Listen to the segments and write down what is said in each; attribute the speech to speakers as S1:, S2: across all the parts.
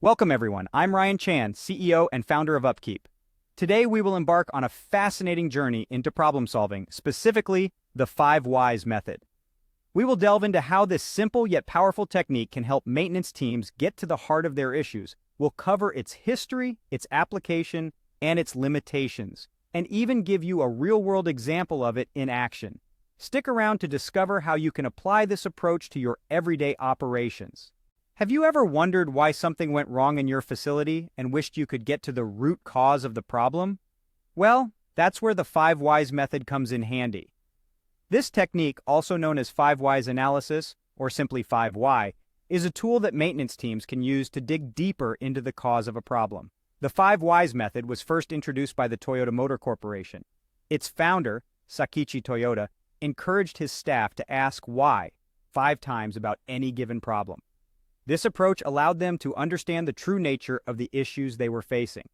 S1: Welcome everyone, I'm Ryan Chan, CEO and founder of UpKeep. Today we will embark on a fascinating journey into problem solving, specifically the 5 whys method. We will delve into how this simple yet powerful technique can help maintenance teams get to the heart of their issues. We'll cover its history, its application, and its limitations, and even give you a real-world example of it in action. Stick around to discover how you can apply this approach to your everyday operations. Have you ever wondered why something went wrong in your facility and wished you could get to the root cause of the problem? Well, that's where the 5 whys method comes in handy. This technique, also known as 5 whys analysis, or simply 5 why, is a tool that maintenance teams can use to dig deeper into the cause of a problem. The 5 whys method was first introduced by the Toyota Motor Corporation. Its founder, Sakichi Toyoda, encouraged his staff to ask why 5 times about any given problem. This approach allowed them to understand the true nature of the issues they were facing.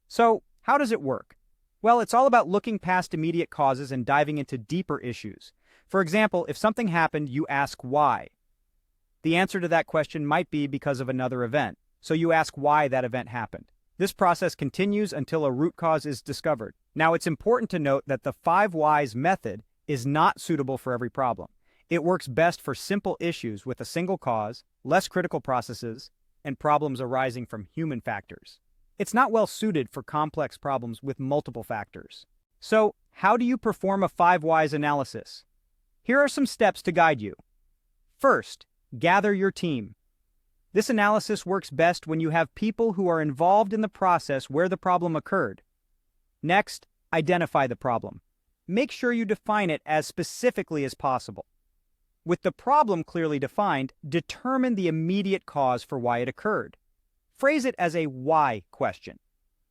S1: So, how does it work? Well, it's all about looking past immediate causes and diving into deeper issues. For example, if something happened, you ask why. The answer to that question might be because of another event, so you ask why that event happened. This process continues until a root cause is discovered. Now, it's important to note that the 5 whys method is not suitable for every problem. It works best for simple issues with a single cause, less critical processes, and problems arising from human factors. It's not well suited for complex problems with multiple factors. So, how do you perform a 5 whys analysis? Here are some steps to guide you. First, gather your team. This analysis works best when you have people who are involved in the process where the problem occurred. Next, identify the problem. Make sure you define it as specifically as possible. With the problem clearly defined, determine the immediate cause for why it occurred. Phrase it as a why question.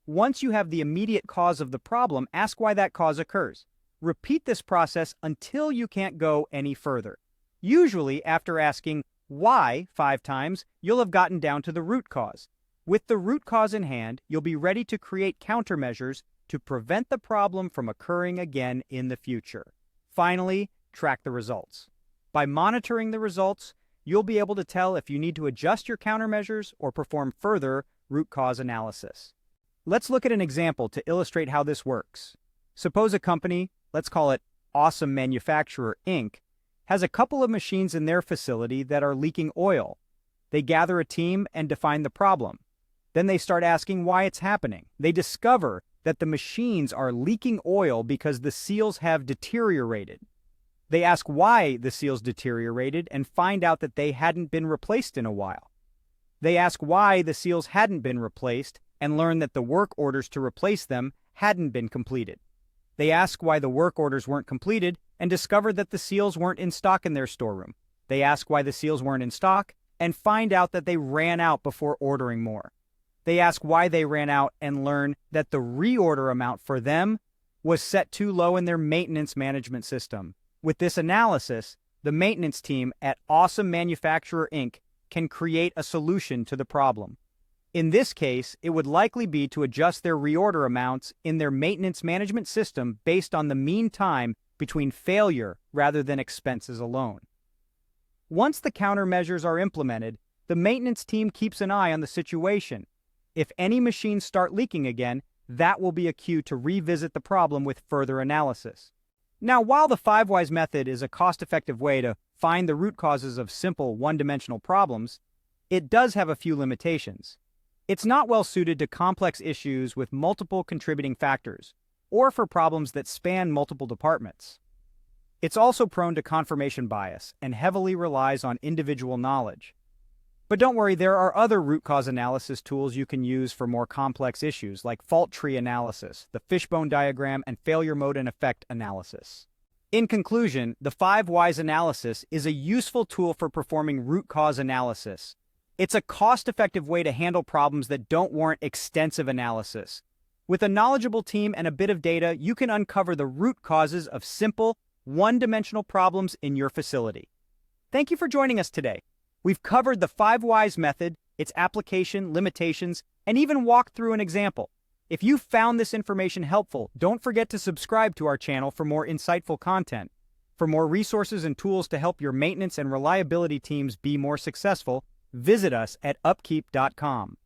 S1: Once you have the immediate cause of the problem, ask why that cause occurs. Repeat this process until you can't go any further. Usually, after asking why 5 times, you'll have gotten down to the root cause. With the root cause in hand, you'll be ready to create countermeasures to prevent the problem from occurring again in the future. Finally, track the results. By monitoring the results, you'll be able to tell if you need to adjust your countermeasures or perform further root cause analysis. Let's look at an example to illustrate how this works. Suppose a company, let's call it Awesome Manufacturer Inc., has a couple of machines in their facility that are leaking oil. They gather a team and define the problem. Then they start asking why it's happening. They discover that the machines are leaking oil because the seals have deteriorated. They ask why the seals deteriorated and find out that they hadn't been replaced in a while. They ask why the seals hadn't been replaced and learn that the work orders to replace them hadn't been completed. They ask why the work orders weren't completed and discover that the seals weren't in stock in their storeroom. They ask why the seals weren't in stock and find out that they ran out before ordering more. They ask why they ran out and learn that the reorder amount for them was set too low in their maintenance management system. With this analysis, the maintenance team at Awesome Manufacturer Inc. can create a solution to the problem. In this case, it would likely be to adjust their reorder amounts in their maintenance management system based on the mean time between failure rather than expenses alone. Once the countermeasures are implemented, the maintenance team keeps an eye on the situation. If any machines start leaking again, that will be a cue to revisit the problem with further analysis. Now, while the 5 whys method is a cost-effective way to find the root causes of simple one-dimensional problems, it does have a few limitations. It's not well suited to complex issues with multiple contributing factors, or for problems that span multiple departments. It's also prone to confirmation bias and heavily relies on individual knowledge. But don't worry, there are other root cause analysis tools you can use for more complex issues like fault tree analysis, the fishbone diagram, and failure mode and effect analysis. In conclusion, the 5 whys analysis is a useful tool for performing root cause analysis. It's a cost-effective way to handle problems that don't warrant extensive analysis. With a knowledgeable team and a bit of data, you can uncover the root causes of simple, one-dimensional problems in your facility. Thank you for joining us today. We've covered the 5 whys method, its application, limitations, and even walked through an example. If you found this information helpful, don't forget to subscribe to our channel for more insightful content. For more resources and tools to help your maintenance and reliability teams be more successful, visit us at upkeep.com.